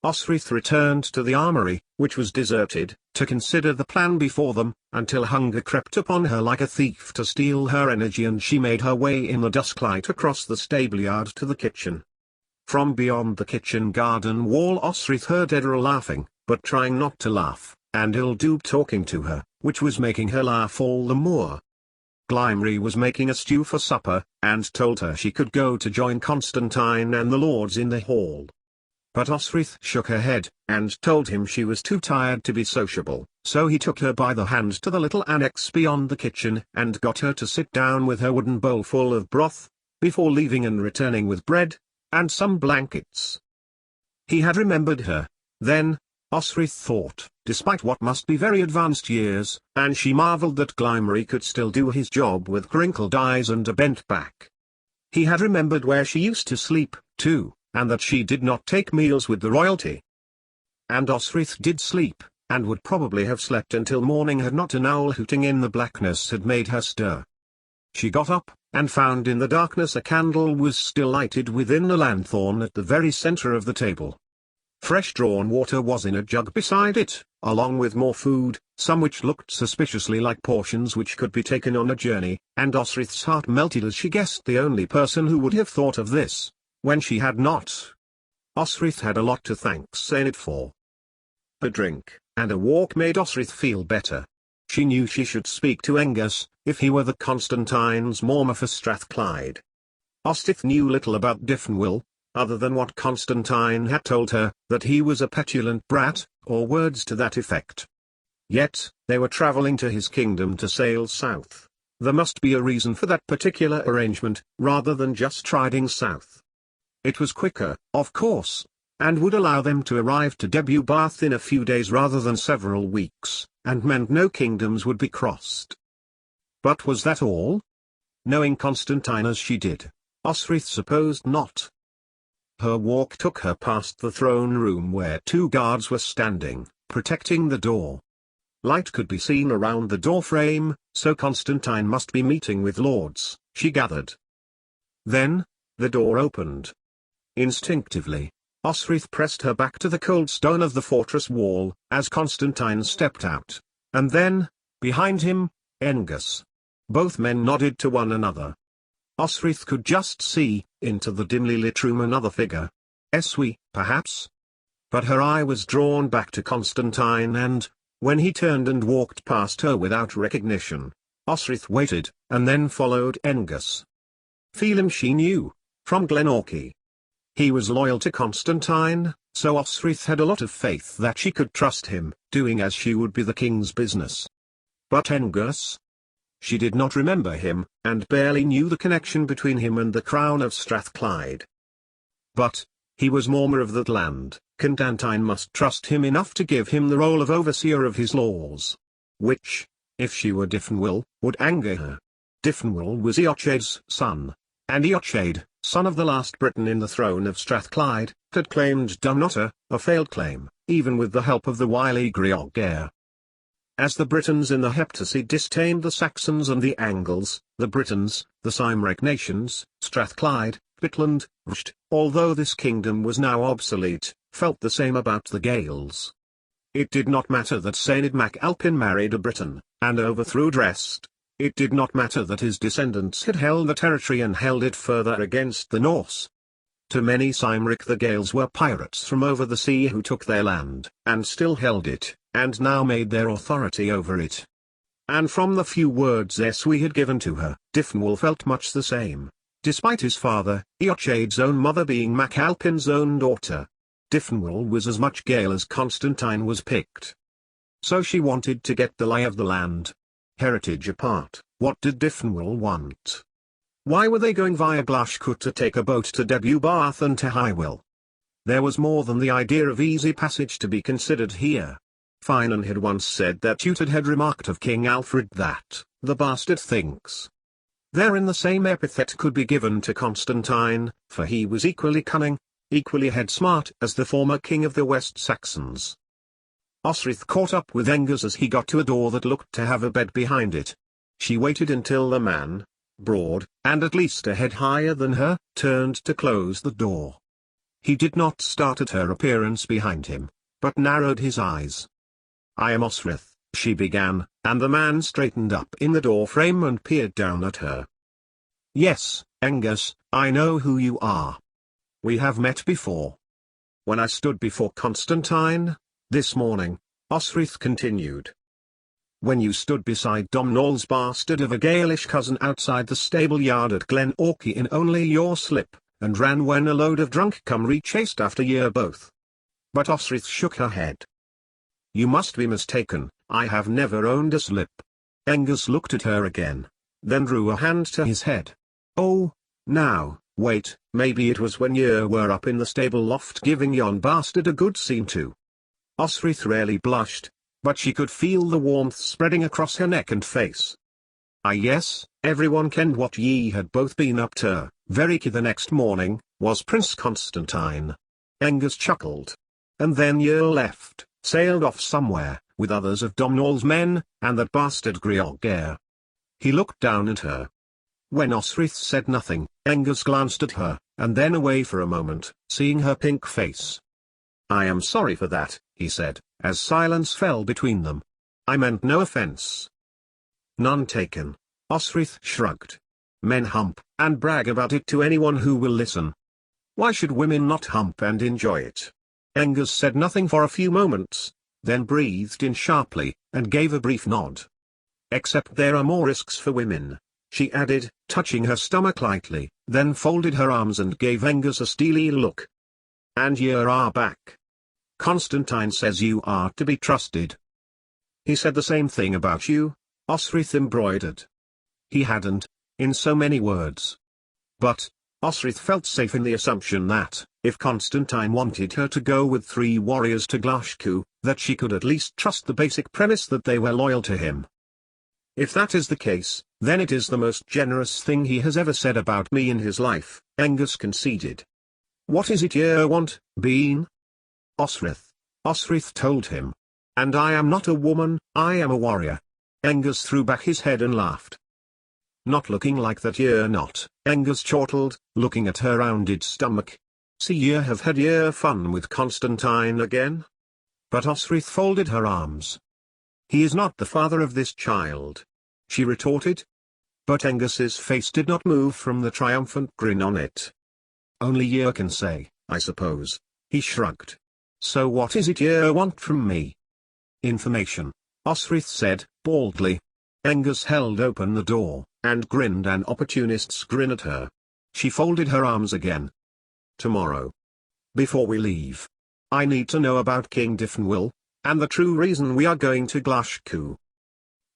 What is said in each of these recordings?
Osrith returned to the armory, which was deserted, to consider the plan before them, until hunger crept upon her like a thief to steal her energy, and she made her way in the dusklight across the stableyard to the kitchen. From beyond the kitchen garden wall Osrith heard Edra laughing, but trying not to laugh, and Ildub talking to her, which was making her laugh all the more. Glimri was making a stew for supper, and told her she could go to join Constantine and the lords in the hall. But Osrith shook her head, and told him she was too tired to be sociable, so he took her by the hand to the little annex beyond the kitchen and got her to sit down with her wooden bowl full of broth, before leaving and returning with bread, and some blankets. He had remembered her, then, Osrith thought, despite what must be very advanced years, and she marveled that Glimri could still do his job with crinkled eyes and a bent back. He had remembered where she used to sleep, too, and that she did not take meals with the royalty. And Osrith did sleep, and would probably have slept until morning had not an owl hooting in the blackness had made her stir. She got up, and found in the darkness a candle was still lighted within the lanthorn at the very center of the table. Fresh drawn water was in a jug beside it, along with more food, some which looked suspiciously like portions which could be taken on a journey, and Osrith's heart melted as she guessed the only person who would have thought of this, when she had not. Osrith had a lot to thank Seinit for. A drink, and a walk made Osrith feel better. She knew she should speak to Angus, if he were the Constantine's Morma for Strathclyde. Osrith knew little about Diffinwell, other than what Constantine had told her, that he was a petulant brat, or words to that effect. Yet, they were travelling to his kingdom to sail south. There must be a reason for that particular arrangement, rather than just riding south. It was quicker, of course, and would allow them to arrive to Deheubarth in a few days rather than several weeks, and meant no kingdoms would be crossed. But was that all? Knowing Constantine as she did, Osrith supposed not. Her walk took her past the throne room where 2 guards were standing, protecting the door. Light could be seen around the door frame, so Constantine must be meeting with lords, she gathered. Then, the door opened. Instinctively, Osrith pressed her back to the cold stone of the fortress wall, as Constantine stepped out, and then, behind him, Angus. Both men nodded to one another. Osrith could just see, into the dimly lit room, another figure. Eswi, perhaps? But her eye was drawn back to Constantine, and, when he turned and walked past her without recognition, Osrith waited, and then followed Angus. Phelim she knew, from Glenorchy. He was loyal to Constantine, so Osrith had a lot of faith that she could trust him, doing as she would be the king's business. But Angus? She did not remember him, and barely knew the connection between him and the crown of Strathclyde. But, he was Morma of that land, Constantine must trust him enough to give him the role of overseer of his laws. Which, if she were Diffinwell, would anger her. Diffinwell was Eochaid's son, and Eochaid, son of the last Briton in the throne of Strathclyde, had claimed Dumnota, a failed claim, even with the help of the wily Greogair. As the Britons in the Heptarchy disdained the Saxons and the Angles, the Britons, the Cymric nations, Strathclyde, Bitland, Rusht, although this kingdom was now obsolete, felt the same about the Gaels. It did not matter that Seinit mac Alpin married a Briton, and overthrew Drest. It did not matter that his descendants had held the territory and held it further against the Norse. To many Cymric the Gaels were pirates from over the sea who took their land, and still held it, and now made their authority over it. And from the few words Eswi had given to her, Diffinwell felt much the same, despite his father, Eochaid's own mother being Mac Alpin's own daughter. Diffinwell was as much Gael as Constantine was Pict. So she wanted to get the lie of the land. Heritage apart, what did Diffinwell want? Why were they going via Glashcut to take a boat to Deheubarth and to Highwell? There was more than the idea of easy passage to be considered here. Finan had once said that Tutid had remarked of King Alfred that, the bastard thinks. Therein the same epithet could be given to Constantine, for he was equally cunning, equally head-smart as the former king of the West Saxons. Osrith caught up with Angus as he got to a door that looked to have a bed behind it. She waited until the man, broad, and at least a head higher than her, turned to close the door. He did not start at her appearance behind him, but narrowed his eyes. "I am Osrith," she began, and the man straightened up in the doorframe and peered down at her. "Yes, Angus, I know who you are. We have met before. When I stood before Constantine, this morning," Osrith continued. "When you stood beside Domhnall's bastard of a Gaelish cousin outside the stable yard at Glen Orchy in only your slip, and ran when a load of drunk Cymry chased after ye both." But Osrith shook her head. "You must be mistaken, I have never owned a slip." Angus looked at her again, then drew a hand to his head. "Oh, now, wait, maybe it was when ye were up in the stable loft giving yon bastard a good scene too." Osrith rarely blushed, but she could feel the warmth spreading across her neck and face. "Ah yes, everyone kenned what ye had both been up to, very the next morning, was Prince Constantine." Angus chuckled. "And then ye left, sailed off somewhere, with others of Domhnall's men, and that bastard Grioghair." He looked down at her. When Osrith said nothing, Angus glanced at her, and then away for a moment, seeing her pink face. "I am sorry for that," he said, as silence fell between them. "I meant no offense." "None taken," Osrith shrugged. "Men hump, and brag about it to anyone who will listen. Why should women not hump and enjoy it?" Angus said nothing for a few moments, then breathed in sharply, and gave a brief nod. "Except there are more risks for women," she added, touching her stomach lightly, then folded her arms and gave Angus a steely look. "And ye are back. Constantine says you are to be trusted." "He said the same thing about you," Osrith embroidered. "He hadn't, in so many words. But, Osrith felt safe in the assumption that, if Constantine wanted her to go with 3 warriors to Glashku, that she could at least trust the basic premise that they were loyal to him. "If that is the case, then it is the most generous thing he has ever said about me in his life," Angus conceded. "What is it ye want, Bean?" Osrith told him. "And I am not a woman, I am a warrior." Angus threw back his head and laughed. "Not looking like that ye're not," Angus chortled, looking at her rounded stomach. "See ye have had ye're fun with Constantine again?" But Osrith folded her arms. "He is not the father of this child," she retorted. But Angus's face did not move from the triumphant grin on it. "Only ye can say, I suppose," he shrugged. "So what is it ye want from me?" "Information," Osrith said, baldly. Angus held open the door, and grinned an opportunist's grin at her. She folded her arms again. "Tomorrow. Before we leave. I need to know about King Diffenwyl, and the true reason we are going to Glashku."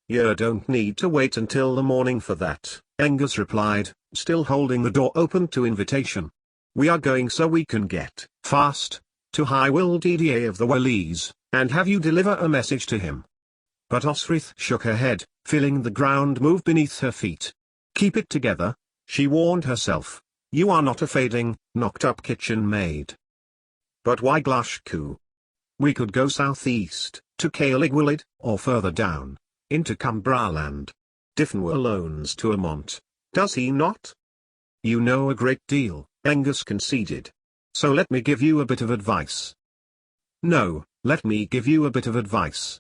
"You don't need to wait until the morning for that," Angus replied, still holding the door open to invitation. "We are going so we can get fast to High Will Dda of the Walees, and have you deliver a message to him." But Osrith shook her head, feeling the ground move beneath her feet. "Keep it together," she warned herself. "You are not a fading, knocked-up kitchen maid." "But why Glashku? We could go southeast, to Caeligwylid, or further down, into Cumbraland. Diffenwyl owns Tuamont, does he not?" "You know a great deal," Angus conceded. "So let me give you a bit of advice." "No, let me give you a bit of advice."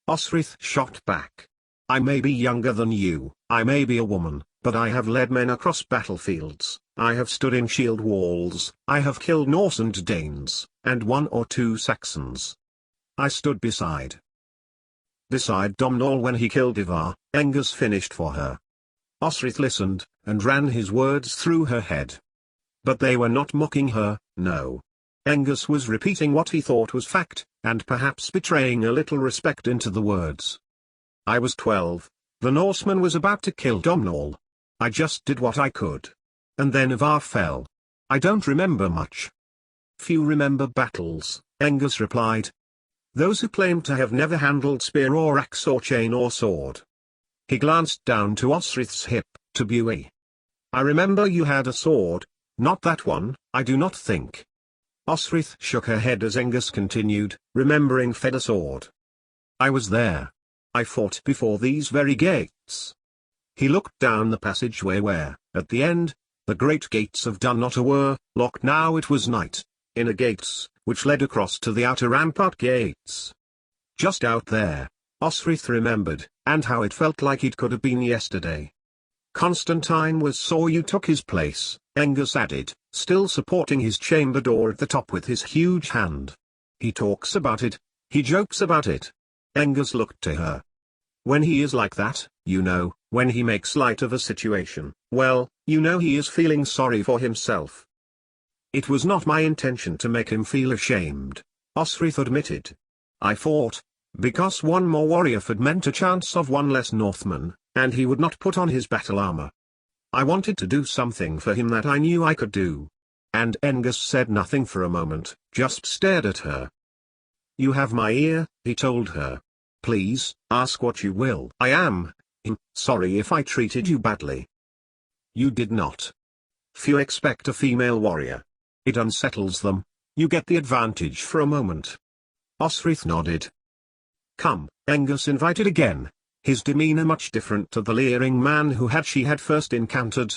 Osrith shot back. "I may be younger than you, I may be a woman, but I have led men across battlefields, I have stood in shield walls, I have killed Norse and Danes, and 1 or 2 Saxons. I stood beside Domhnall when he killed Ivar," Angus finished for her. Osrith listened, and ran his words through her head. But they were not mocking her, no. Angus was repeating what he thought was fact, and perhaps betraying a little respect into the words. "I was 12, the Norseman was about to kill Domhnall. I just did what I could. And then Ivar fell. I don't remember much." "Few remember battles," Angus replied. "Those who claim to have never handled spear or axe or chain or sword." He glanced down to Osrith's hip, to Buie. "I remember you had a sword, not that one, I do not think." Osrith shook her head as Angus continued, remembering Fed a sword. "I was there. I fought before these very gates." He looked down the passageway where, at the end, the great gates of Dunnottar were locked. Now it was night. inner gates, which led across to the outer rampart gates. Just out there, Osrith remembered, and how it felt like it could have been yesterday. Constantine was sore you took his place, Angus added, still supporting his chamber door at the top with his huge hand. He talks about it, he jokes about it. Angus looked to her. When he is like that, you know, when he makes light of a situation, well, you know he is feeling sorry for himself. It was not my intention to make him feel ashamed, Osrith admitted. I fought, because one more warrior had meant a chance of one less Northman, and he would not put on his battle armor. I wanted to do something for him that I knew I could do. And Angus said nothing for a moment, just stared at her. You have my ear, he told her. Please, ask what you will. I am sorry if I treated you badly. You did not. Few expect a female warrior. It unsettles them. You get the advantage for a moment. Osrith nodded. Come, Angus invited again, his demeanor much different to the leering man who she had first encountered.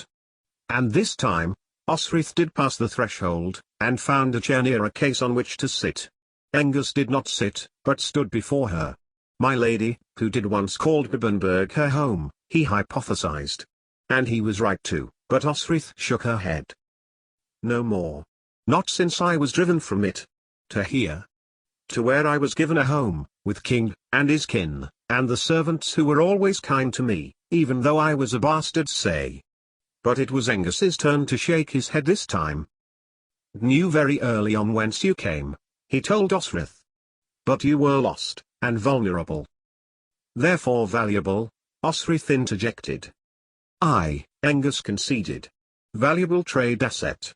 And this time, Osrith did pass the threshold, and found a chair near a case on which to sit. Angus did not sit, but stood before her. My lady, who did once called Bibbenberg her home, he hypothesized. And he was right too, but Osrith shook her head. No more. Not since I was driven from it. To here. To where I was given a home, with King, and his kin, and the servants who were always kind to me, even though I was a bastard say. But it was Angus's turn to shake his head this time. Knew very early on whence you came, he told Osrith. But you were lost, and vulnerable. Therefore valuable, Osrith interjected. Aye, Angus conceded. Valuable trade asset.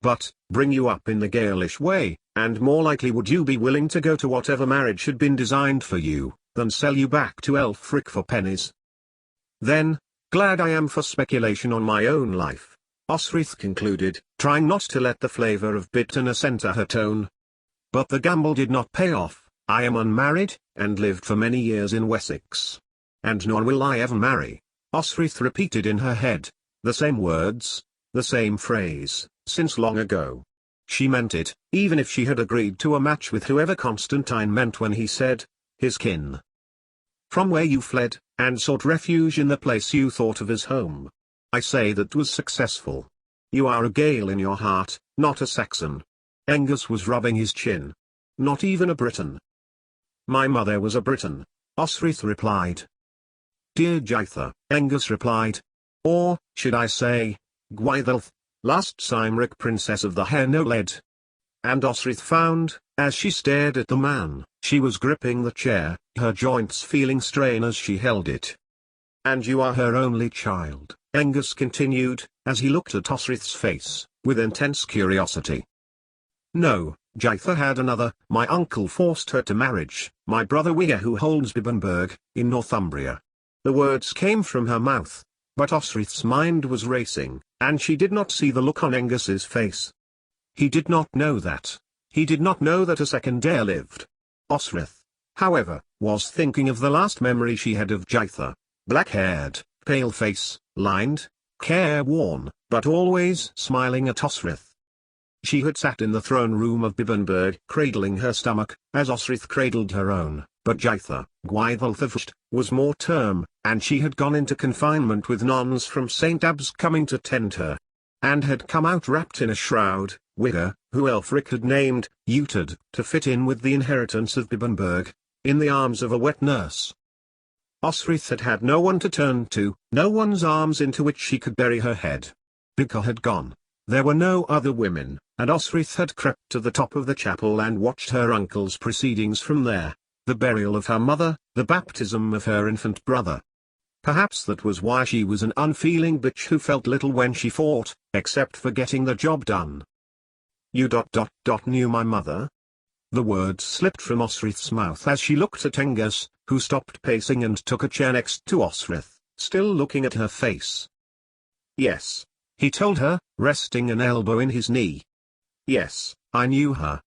But, bring you up in the Gaelish way, and more likely would you be willing to go to whatever marriage had been designed for you, than sell you back to Elfric for pennies. Then, glad I am for speculation on my own life, Osrith concluded, trying not to let the flavor of bitterness enter her tone. But the gamble did not pay off. I am unmarried, and lived for many years in Wessex. And nor will I ever marry, Osrith repeated in her head, the same words, the same phrase, since long ago. She meant it, even if she had agreed to a match with whoever Constantine meant when he said, his kin. From where you fled, and sought refuge in the place you thought of as home. I say that was successful. You are a Gael in your heart, not a Saxon. Angus was rubbing his chin. Not even a Briton. My mother was a Briton, Osrith replied. Dear Jaitha, Angus replied. Or, should I say, Gwaidhelth, last Cymric princess of the Hair-no-Led. And Osrith found, as she stared at the man, she was gripping the chair, her joints feeling strain as she held it. And you are her only child, Angus continued, as he looked at Osrith's face, with intense curiosity. No, Jaitha had another. My uncle forced her to marriage, my brother Wigger who holds Bibbenberg, in Northumbria. The words came from her mouth, but Osrith's mind was racing, and she did not see the look on Angus's face. He did not know that. He did not know that a second heir lived. Osrith, however, was thinking of the last memory she had of Jaitha, black-haired, pale face, lined, careworn, but always smiling at Osrith. She had sat in the throne room of Bibbenberg cradling her stomach, as Osrith cradled her own, but Jaitha, Gwaidhelth was more term, and she had gone into confinement with nuns from St. Abbs coming to tend her. And had come out wrapped in a shroud, Wigger, who Elfric had named, Utad, to fit in with the inheritance of Bibbenberg, in the arms of a wet nurse. Osrith had had no one to turn to, no one's arms into which she could bury her head. Bicca had gone. There were no other women, and Osrith had crept to the top of the chapel and watched her uncle's proceedings from there, the burial of her mother, the baptism of her infant brother. Perhaps that was why she was an unfeeling bitch who felt little when she fought, except for getting the job done. You knew my mother? The words slipped from Osrith's mouth as she looked at Angus, who stopped pacing and took a chair next to Osrith, still looking at her face. Yes, he told her, resting an elbow in his knee. Yes, I knew her.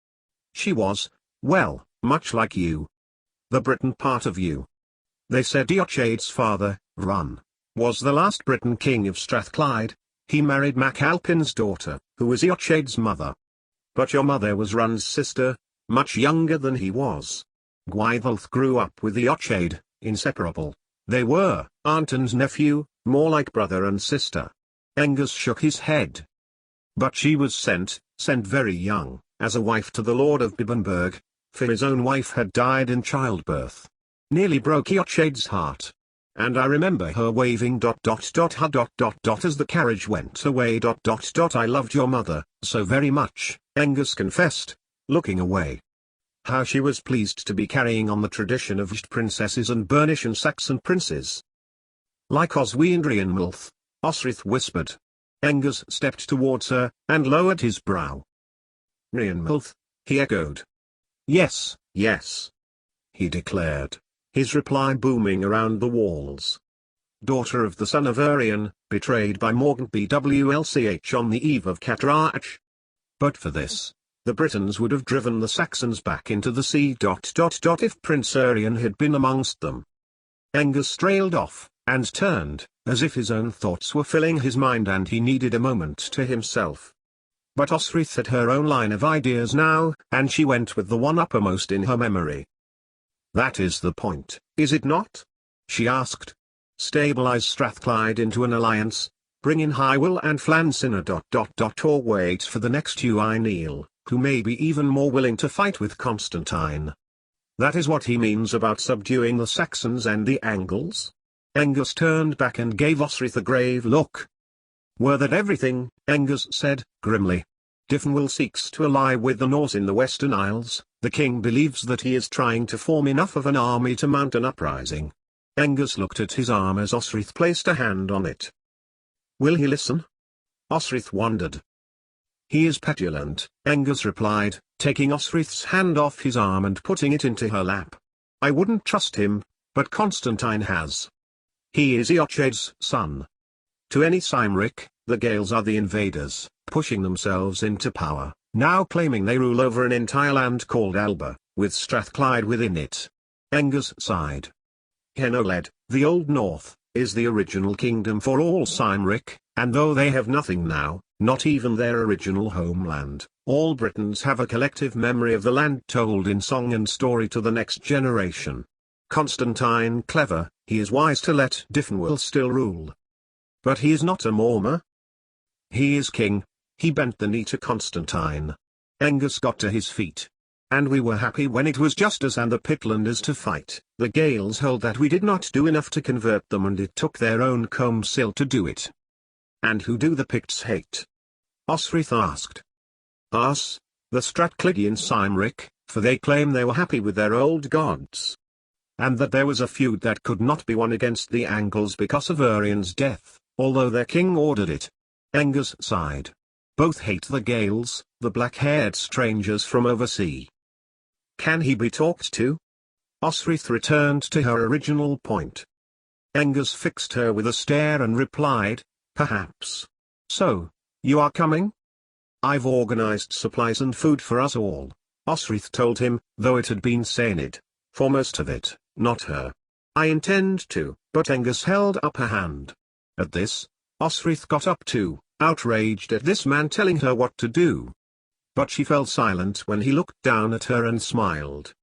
She was, well, much like you. The Briton part of you. They said Eochaid's father, Run, was the last Briton king of Strathclyde. He married Mac Alpin's daughter, who was Eochaid's mother. But your mother was Run's sister, much younger than he was. Gwyddolf grew up with the Ochade, inseparable. They were aunt and nephew, more like brother and sister. Angus shook his head. But she was sent very young, as a wife to the Lord of Bibbenberg, for his own wife had died in childbirth. Nearly broke Ochade's heart. And I remember her waving ... as the carriage went away ... I loved your mother, so very much, Angus confessed, looking away. How she was pleased to be carrying on the tradition of princesses and Bernish and Saxon princes. Like Oswy and Rhianmulth, Osrith whispered. Angus stepped towards her, and lowered his brow. Rhianmulth, he echoed. Yes, yes, he declared, his reply booming around the walls. Daughter of the son of Urien, betrayed by Morgan Bwlch on the eve of Catrach. But for this, the Britons would have driven the Saxons back into the sea ... if Prince Urien had been amongst them. Angus trailed off, and turned, as if his own thoughts were filling his mind and he needed a moment to himself. But Osrith had her own line of ideas now, and she went with the one uppermost in her memory. That is the point, is it not? She asked. Stabilize Strathclyde into an alliance, bring in Hywel and Flansinna ... or wait for the next Hugh Neil, who may be even more willing to fight with Constantine. That is what he means about subduing the Saxons and the Angles? Angus turned back and gave Osrith a grave look. Were that everything, Angus said, grimly. Dyfnwal seeks to ally with the Norse in the Western Isles, the king believes that he is trying to form enough of an army to mount an uprising. Angus looked at his arm as Osrith placed a hand on it. Will he listen? Osrith wondered. He is petulant, Angus replied, taking Osrith's hand off his arm and putting it into her lap. I wouldn't trust him, but Constantine has. He is Eochaid's son. To any Cymric, the Gaels are the invaders, pushing themselves into power, now claiming they rule over an entire land called Alba, with Strathclyde within it. Angus sighed. Henoled, the Old North, is the original kingdom for all Cymric, and though they have nothing now, not even their original homeland, all Britons have a collective memory of the land told in song and story to the next generation. Constantine clever, he is wise to let Dyfnwal still rule. But he is not a Morma. He is king. He bent the knee to Constantine. Angus got to his feet. And we were happy when it was just us and the Pitlanders to fight. The Gaels hold that we did not do enough to convert them and it took their own Comsil to do it. And who do the Picts hate? Osrith asked. Us, the Strathclydian Cymric, for they claim they were happy with their old gods. And that there was a feud that could not be won against the Angles because of Urien's death, although their king ordered it. Angus sighed. Both hate the Gaels, the black-haired strangers from oversea. Can he be talked to? Osrith returned to her original point. Angus fixed her with a stare and replied, perhaps. So, you are coming? I've organized supplies and food for us all, Osrith told him, though it had been Saenid, for most of it, not her. I intend to, but Angus held up her hand. At this, Osrith got up too, outraged at this man telling her what to do. But she fell silent when he looked down at her and smiled.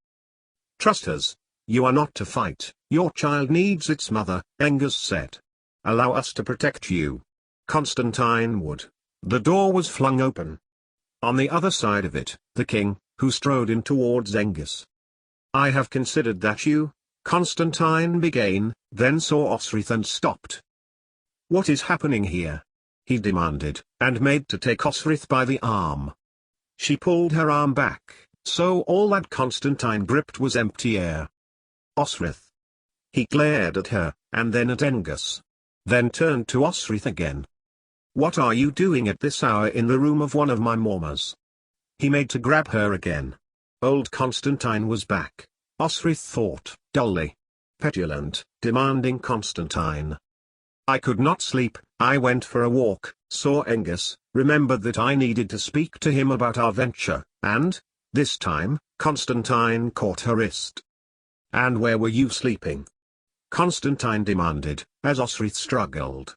Trust us. You are not to fight. Your child needs its mother, Angus said. Allow us to protect you. Constantine would. The door was flung open. On the other side of it, the king, who strode in towards Angus. I have considered that you, Constantine began, then saw Osrith and stopped. What is happening here? He demanded, and made to take Osrith by the arm. She pulled her arm back, so all that Constantine gripped was empty air. Osrith. He glared at her, and then at Angus. Then turned to Osrith again. What are you doing at this hour in the room of one of my Mormas? He made to grab her again. Old Constantine was back, Osrith thought, dully. Petulant, demanding Constantine. I could not sleep. I went for a walk, saw Angus, remembered that I needed to speak to him about our venture, and, this time, Constantine caught her wrist. And where were you sleeping? Constantine demanded, as Osrith struggled.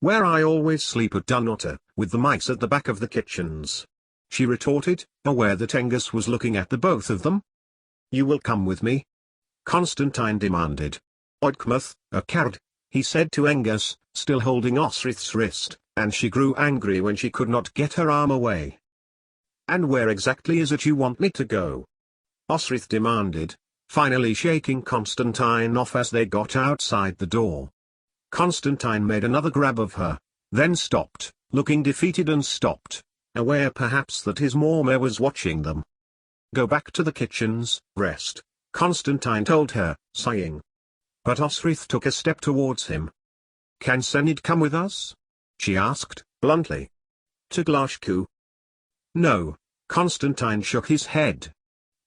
Where I always sleep at Dunnottar, with the mice at the back of the kitchens. she retorted, aware that Angus was looking at the both of them. You will come with me? Constantine demanded. Oikmuth, a coward, he said to Angus, still holding Osrith's wrist, and she grew angry when she could not get her arm away. And where exactly is it you want me to go? Osrith demanded, finally shaking Constantine off as they got outside the door. Constantine made another grab of her, then stopped, looking defeated and stopped, aware perhaps that his Mormor was watching them. Go back to the kitchens, rest, Constantine told her, sighing. But Osrith took a step towards him. Can Senid come with us? She asked, bluntly. To Glashku? No, Constantine shook his head.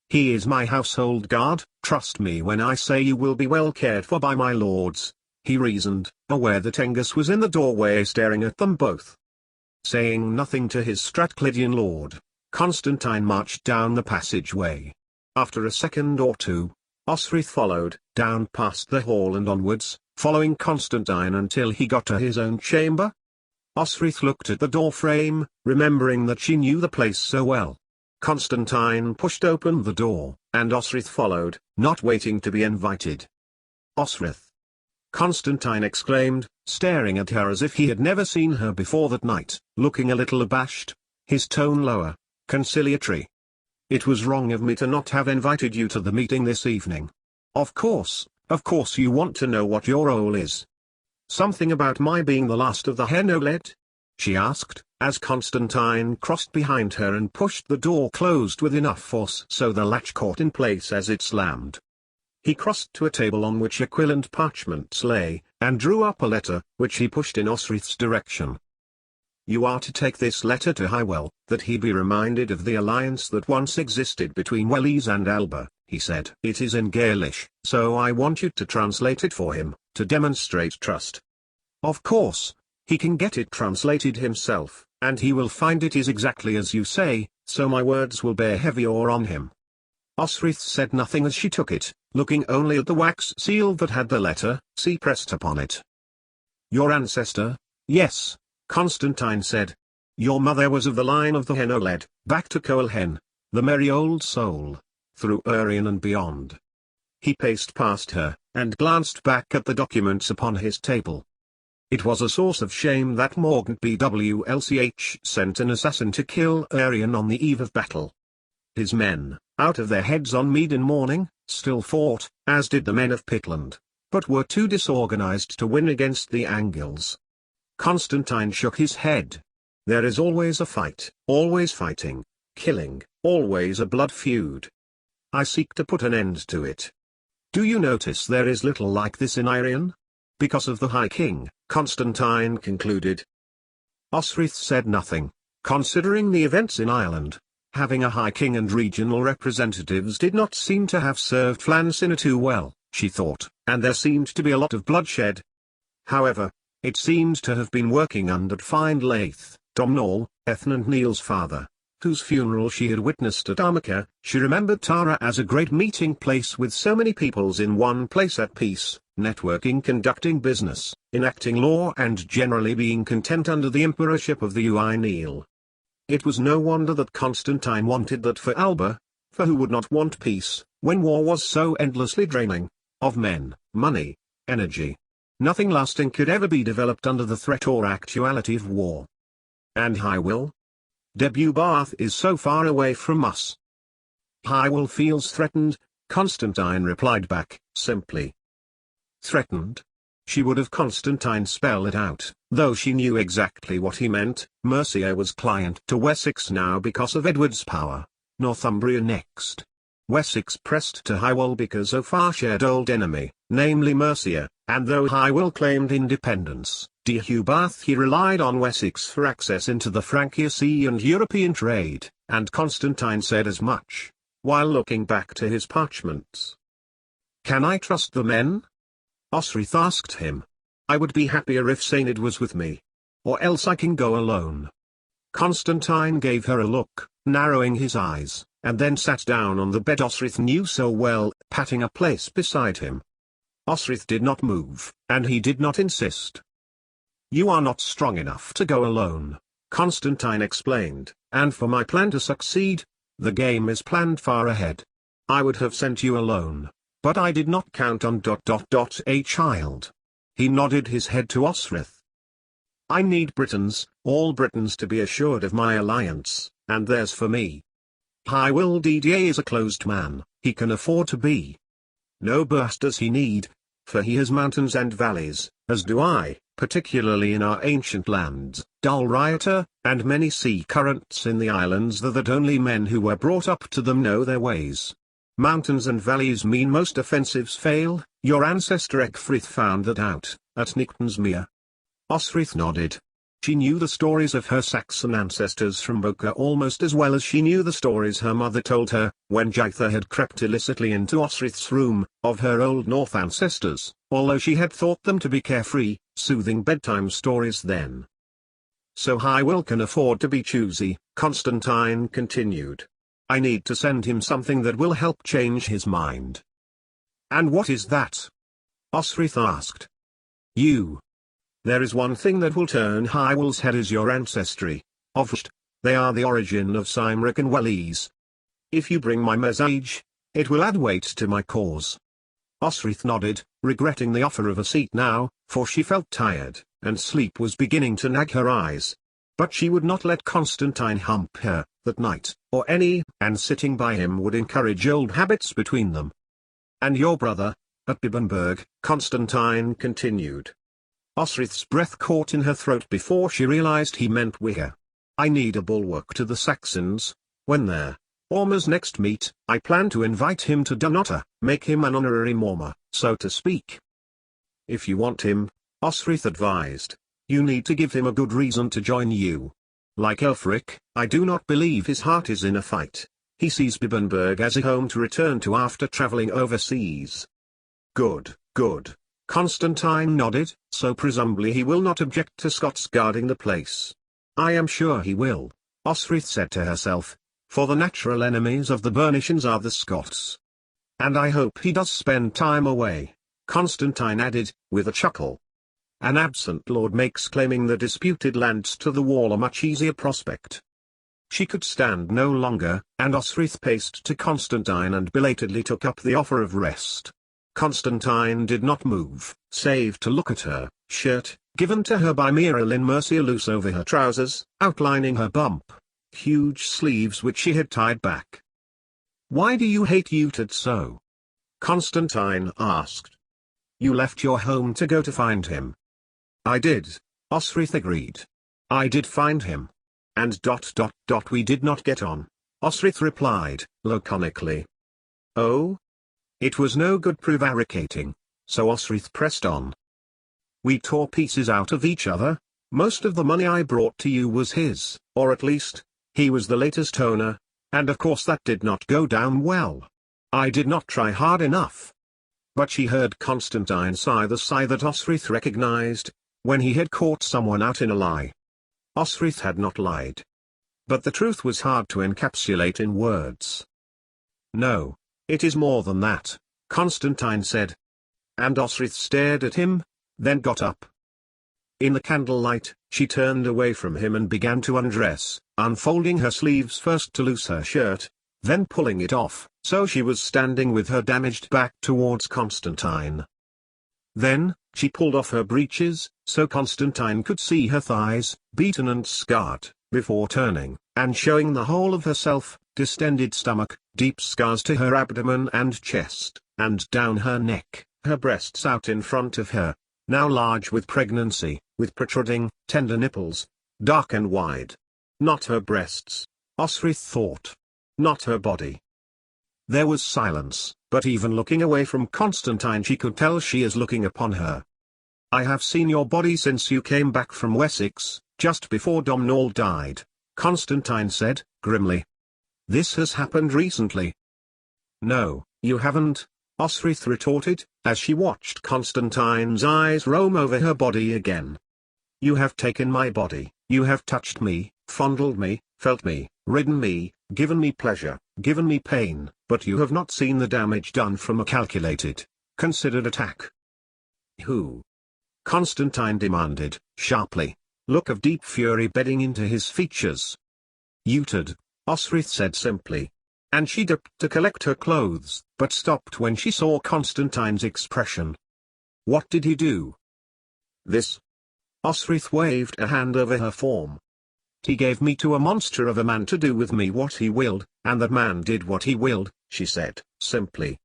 He is my household guard, trust me when I say you will be well cared for by my lords, he reasoned, aware that Angus was in the doorway staring at them both. Saying nothing to his Strathclydian lord, Constantine marched down the passageway. After a second or two, Osrith followed, down past the hall and onwards, following Constantine until he got to his own chamber. Osrith looked at the door frame, remembering that she knew the place so well. Constantine pushed open the door, and Osrith followed, not waiting to be invited. Osrith! Constantine exclaimed, staring at her as if he had never seen her before that night, looking a little abashed, his tone lower, conciliatory. It was wrong of me to not have invited you to the meeting this evening. Of course you want to know what your role is. Something about my being the last of the Henoled? She asked, as Constantine crossed behind her and pushed the door closed with enough force so the latch caught in place as it slammed. He crossed to a table on which a quill and parchments lay, and drew up a letter, which he pushed in Osrith's direction. You are to take this letter to Hywel, that he be reminded of the alliance that once existed between Wellies and Alba, he said. It is in Gaelish, so I want you to translate it for him, to demonstrate trust. Of course, he can get it translated himself, and he will find it is exactly as you say, so my words will bear heavier on him. Osrith said nothing as she took it, looking only at the wax seal that had the letter C pressed upon it. Your ancestor? Yes, Constantine said. Your mother was of the line of the Henoled, back to Coelhen, the merry old soul, through Urien and beyond. He paced past her, and glanced back at the documents upon his table. It was a source of shame that Morgant BWLCH sent an assassin to kill Urien on the eve of battle. His men, out of their heads on mead in mourning, still fought, as did the men of Pitland, but were too disorganized to win against the Angles. Constantine shook his head. There is always a fight, always fighting, killing, always a blood feud. I seek to put an end to it. Do you notice there is little like this in Irian? Because of the High King, Constantine concluded. Osrith said nothing, considering the events in Ireland. Having a High King and regional representatives did not seem to have served Flansinna too well, she thought, and there seemed to be a lot of bloodshed. However, it seemed to have been working under Find Laith, Domhnall, Ethan and Neil's father, whose funeral she had witnessed at Armagh. She remembered Tara as a great meeting place with so many peoples in one place at peace, networking, conducting business, enacting law and generally being content under the emperorship of the Ui Neil. It was no wonder that Constantine wanted that for Alba, for who would not want peace, when war was so endlessly draining, of men, money, energy. Nothing lasting could ever be developed under the threat or actuality of war. And Hywel? Debubath is so far away from us. Hywel feels threatened, Constantine replied back, simply. Threatened? She would have Constantine spell it out, though she knew exactly what he meant. Mercia was client to Wessex now because of Edward's power, Northumbria next. Wessex pressed to Hywel because of our shared old enemy, namely Mercia, and though Hywel claimed independence, Dehubath he relied on Wessex for access into the Francia Sea and European trade, and Constantine said as much, while looking back to his parchments. Can I trust the men? Osrith asked him. I would be happier if Sainid was with me. Or else I can go alone. Constantine gave her a look, narrowing his eyes, and then sat down on the bed Osrith knew so well, patting a place beside him. Osrith did not move, and he did not insist. You are not strong enough to go alone. Constantine explained, and for my plan to succeed, the game is planned far ahead. I would have sent you alone, but I did not count on ... a child. He nodded his head to Osrith. I need Britons, all Britons, to be assured of my alliance, and theirs for me. High Will Didier is a closed man, he can afford to be. No burst does he need, for he has mountains and valleys, as do I, particularly in our ancient lands, dull rioter, and many sea currents in the islands that only men who were brought up to them know their ways. Mountains and valleys mean most offensives fail, your ancestor Ecgfrith found that out, at Nictonsmere. Osrith nodded. She knew the stories of her Saxon ancestors from Boca almost as well as she knew the stories her mother told her, when Jaitha had crept illicitly into Osrith's room, of her Old North ancestors, although she had thought them to be carefree, soothing bedtime stories then. So High Will can afford to be choosy, Constantine continued. I need to send him something that will help change his mind. And what is that? Osrith asked. You. There is one thing that will turn High Will's head is your ancestry. Ovsht, they are the origin of Cymric and Welles. If you bring my message, it will add weight to my cause. Osrith nodded, regretting the offer of a seat now, for she felt tired, and sleep was beginning to nag her eyes. But she would not let Constantine hump her, that night, or any, and sitting by him would encourage old habits between them. And your brother, at Bibbenberg, Constantine continued. Osrith's breath caught in her throat before she realized he meant Wicca. I need a bulwark to the Saxons. When their Ormers next meet, I plan to invite him to Dunnottar, make him an honorary Mormor, so to speak. If you want him, Osrith advised, you need to give him a good reason to join you. Like Elfric, I do not believe his heart is in a fight. He sees Bibbenberg as a home to return to after traveling overseas. Good, good. Constantine nodded, so presumably he will not object to Scots guarding the place. I am sure he will, Osrith said to herself, for the natural enemies of the Bernicians are the Scots. And I hope he does spend time away, Constantine added, with a chuckle. An absent lord makes claiming the disputed lands to the wall a much easier prospect. She could stand no longer, and Osrith paced to Constantine and belatedly took up the offer of rest. Constantine did not move, save to look at her shirt, given to her by Miralyn Mercia loose over her trousers, outlining her huge sleeves which she had tied back. Why do you hate Utad so? Constantine asked. You left your home to go to find him. I did, Osrith agreed. I did find him. And ... we did not get on, Osrith replied, laconically. Oh? It was no good prevaricating, so Osrith pressed on. We tore pieces out of each other. Most of the money I brought to you was his, or at least, he was the latest owner, and of course that did not go down well. I did not try hard enough. But she heard Constantine sigh, the sigh that Osrith recognized, when he had caught someone out in a lie. Osrith had not lied. But the truth was hard to encapsulate in words. No, it is more than that, Constantine said. And Osrith stared at him, then got up. In the candlelight, she turned away from him and began to undress, unfolding her sleeves first to loose her shirt, then pulling it off, so she was standing with her damaged back towards Constantine. Then, she pulled off her breeches, so Constantine could see her thighs, beaten and scarred, before turning, and showing the whole of herself, distended stomach, deep scars to her abdomen and chest, and down her neck, her breasts out in front of her, now large with pregnancy, with protruding, tender nipples, dark and wide. Not her breasts, Osrith thought. Not her body. There was silence, but even looking away from Constantine she could tell she is looking upon her. I have seen your body since you came back from Wessex, just before Domhnall died, Constantine said, grimly. This has happened recently. No, you haven't, Osrith retorted, as she watched Constantine's eyes roam over her body again. You have taken my body, you have touched me, fondled me, felt me, ridden me, given me pleasure, given me pain, but you have not seen the damage done from a calculated, considered attack. Who? Constantine demanded, sharply. look of deep fury bedding into his features. "Utered," Osrith said simply. And she dipped to collect her clothes, but stopped when she saw Constantine's expression. "What did he do?" "This." Osrith waved a hand over her form. "He gave me to a monster of a man to do with me what he willed, and that man did what he willed," she said, simply.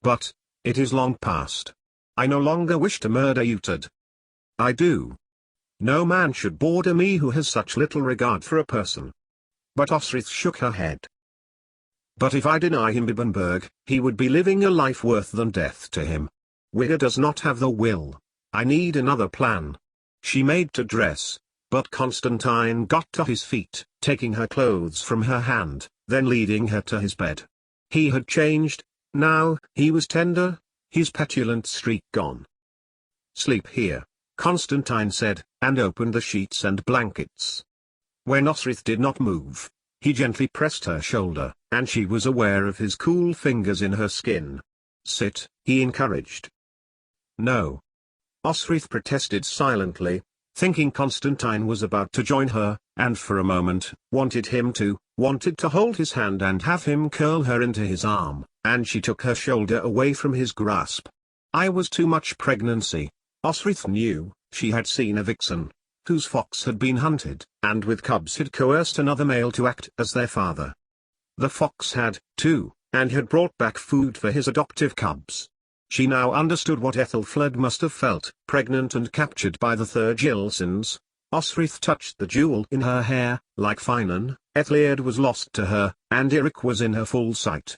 "But, it is long past. I no longer wish to murder Utered. I do. No man should border me who has such little regard for a person." But Osrith shook her head. "But if I deny him Bibbenberg, he would be living a life worse than death to him. Wigger does not have the will. I need another plan." She made to dress, but Constantine got to his feet, taking her clothes from her hand, then leading her to his bed. He had changed. Now, he was tender, his petulant streak gone. "Sleep here," Constantine said, and opened the sheets and blankets. When Osrith did not move, he gently pressed her shoulder, and she was aware of his cool fingers in her skin. "Sit," he encouraged. "No." Osrith protested silently, thinking Constantine was about to join her, and for a moment, wanted to hold his hand and have him curl her into his arm, and she took her shoulder away from his grasp. I was too much pregnancy. Osrith knew, she had seen a vixen, whose fox had been hunted, and with cubs had coerced another male to act as their father. The fox had, too, and had brought back food for his adoptive cubs. She now understood what Ethelfled must have felt, pregnant and captured by the Thurgilsons. Osrith touched the jewel in her hair, like Finan, Ethliad was lost to her, and Eric was in her full sight.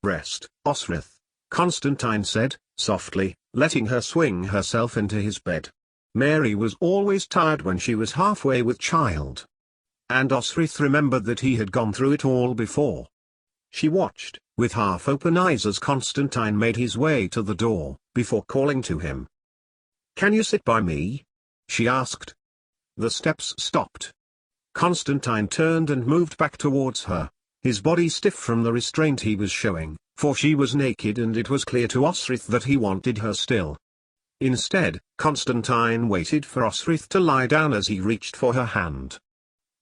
"Rest, Osrith," Constantine said, softly, letting her swing herself into his bed. Mary was always tired when she was halfway with child. And Osrith remembered that he had gone through it all before. She watched, with half-open eyes as Constantine made his way to the door, before calling to him. "Can you sit by me?" she asked. The steps stopped. Constantine turned and moved back towards her, his body stiff from the restraint he was showing, for she was naked and it was clear to Osrith that he wanted her still. Instead, Constantine waited for Osrith to lie down as he reached for her hand.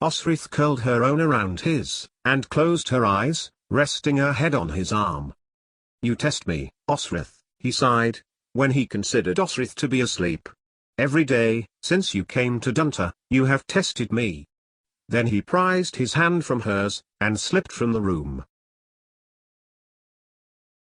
Osrith curled her own around his, and closed her eyes, resting her head on his arm. "You test me, Osrith," he sighed, when he considered Osrith to be asleep. "Every day, since you came to Dunter, you have tested me." Then he prized his hand from hers, and slipped from the room.